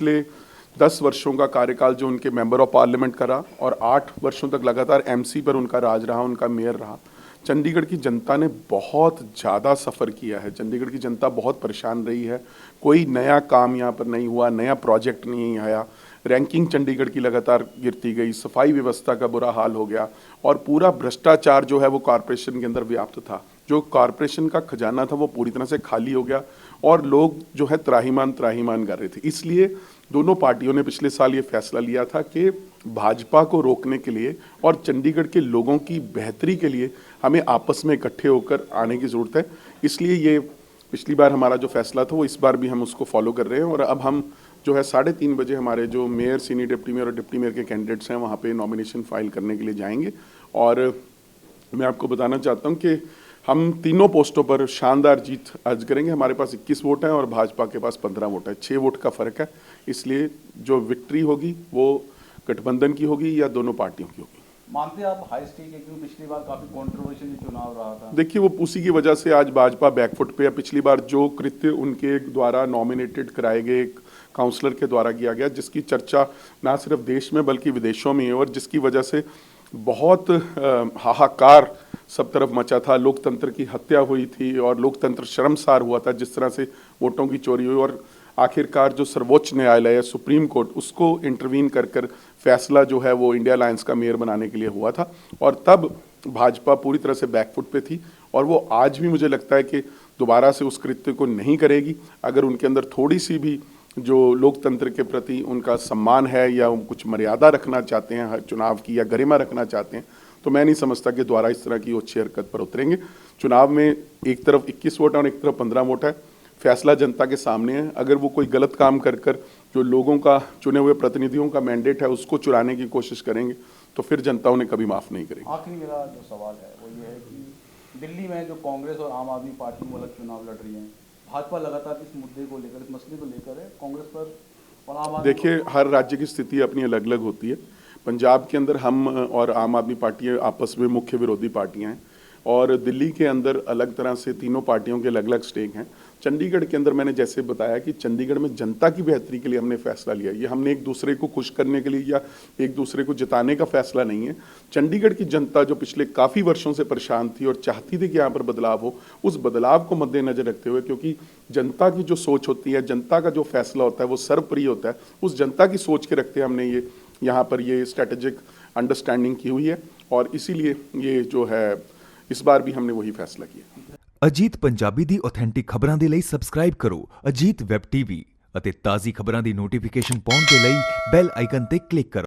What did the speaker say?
पिछले 10 वर्षों का कार्यकाल जो उनके मेंबर ऑफ पार्लियामेंट का रहा और 8 वर्षों तक लगातार एमसी पर उनका राज रहा, उनका मेयर रहा, चंडीगढ़ की जनता ने बहुत ज़्यादा सफ़र किया है। चंडीगढ़ की जनता बहुत परेशान रही है। कोई नया काम यहाँ पर नहीं हुआ, नया प्रोजेक्ट नहीं आया, रैंकिंग चंडीगढ़ की लगातार गिरती गई, सफाई व्यवस्था का बुरा हाल हो गया और पूरा भ्रष्टाचार जो है वो कॉरपोरेशन के अंदर व्याप्त था। जो कॉरपोरेशन का खजाना था वो पूरी तरह से खाली हो गया और लोग जो है त्राहिमाम कर रहे थे। इसलिए दोनों पार्टियों ने पिछले साल ये फैसला लिया था कि भाजपा को रोकने के लिए और चंडीगढ़ के लोगों की बेहतरी के लिए हमें आपस में इकट्ठे होकर आने की ज़रूरत है। इसलिए ये पिछली बार हमारा जो फैसला था वो इस बार भी हम उसको फॉलो कर रहे हैं और अब हम जो है 3:30 बजे हमारे जो मेयर, सीनियर डिप्टी मेयर और डिप्टी मेयर के कैंडिडेट्स हैं वहाँ पे नॉमिनेशन फाइल करने के लिए जाएंगे। और मैं आपको बताना चाहता हूँ कि हम तीनों पोस्टों पर शानदार जीत अर्ज करेंगे। हमारे पास 21 वोट हैं और भाजपा के पास 15 वोट है, 6 वोट का फ़र्क है। इसलिए जो विक्ट्री होगी वो गठबंधन की होगी या दोनों पार्टियों की होगी। मानते आप हाई स्टेक है, क्योंकि पिछली बार काफी कंट्रोवर्शियल चुनाव रहा था। देखिए, वो उसी की वजह से आज भाजपा बैकफुट पे है। पिछली बार जो कृत्य उनके द्वारा नॉमिनेटेड कराए गए एक काउंसलर के द्वारा किया गया, जिसकी चर्चा ना सिर्फ देश में बल्कि विदेशों में है और जिसकी वजह से बहुत हाहाकार सब तरफ मचा था, लोकतंत्र की हत्या हुई थी और लोकतंत्र शर्मसार हुआ था जिस तरह से वोटों की चोरी हुई। और आखिरकार जो सर्वोच्च न्यायालय है, सुप्रीम कोर्ट, उसको इंटरवीन कर फैसला जो है वो इंडिया अलायंस का मेयर बनाने के लिए हुआ था और तब भाजपा पूरी तरह से बैकफुट पे थी और वो आज भी मुझे लगता है कि दोबारा से उस कृत्य को नहीं करेगी। अगर उनके अंदर थोड़ी सी भी जो लोकतंत्र के प्रति उनका सम्मान है या कुछ मर्यादा रखना चाहते हैं हर चुनाव की या गरिमा रखना चाहते हैं, तो मैं नहीं समझता कि दोबारा इस तरह की अच्छी हरकत पर उतरेंगे। चुनाव में एक तरफ 21 वोट है और एक तरफ 15 वोट है। फैसला जनता के सामने है। अगर वो कोई गलत काम कर जो लोगों का, चुने हुए प्रतिनिधियों का मैंडेट है, उसको चुराने की कोशिश करेंगे तो फिर जनता उन्हें कभी माफ़ नहीं करेगी। आखिरी मेरा जो सवाल है वो ये है कि दिल्ली में जो कांग्रेस और आम आदमी पार्टी अलग चुनाव लड़ रही है, भाजपा लगातार इस मुद्दे को लेकर, इस मसले को लेकर है, कांग्रेस पर और आम आदमी। देखिए, हर राज्य की स्थिति अपनी अलग अलग होती है। पंजाब के अंदर हम और आम आदमी पार्टी आपस में मुख्य विरोधी पार्टियां हैं और दिल्ली के अंदर अलग तरह से तीनों पार्टियों के अलग अलग स्टेक हैं। चंडीगढ़ के अंदर मैंने जैसे बताया कि चंडीगढ़ में जनता की बेहतरी के लिए हमने फैसला लिया। ये हमने एक दूसरे को खुश करने के लिए या एक दूसरे को जिताने का फैसला नहीं है। चंडीगढ़ की जनता जो पिछले काफ़ी वर्षों से परेशान थी और चाहती थी कि यहाँ पर बदलाव हो, उस बदलाव को मद्देनजर रखते हुए, क्योंकि जनता की जो सोच होती है, जनता का जो फैसला होता है वो सर्वप्रिय होता है, उस जनता की सोच के रखते हमने ये यहाँ पर ये स्ट्रेटेजिक अंडरस्टैंडिंग की हुई है और इसीलिए ये जो है इस बार भी हमने वही फैसला किया। ਅਜੀਤ ਪੰਜਾਬੀ ਦੀ ਆਥੈਂਟਿਕ ਖਬਰਾਂ ਦੇ ਲਈ ਸਬਸਕ੍ਰਾਈਬ ਕਰੋ ਅਜੀਤ ਵੈਬ ਟੀਵੀ ਅਤੇ ਤਾਜ਼ੀ ਖਬਰਾਂ ਦੀ ਨੋਟੀਫਿਕੇਸ਼ਨ ਪਾਉਣ ਦੇ ਲਈ ਬੈਲ ਆਈਕਨ ਤੇ ਕਲਿੱਕ ਕਰੋ।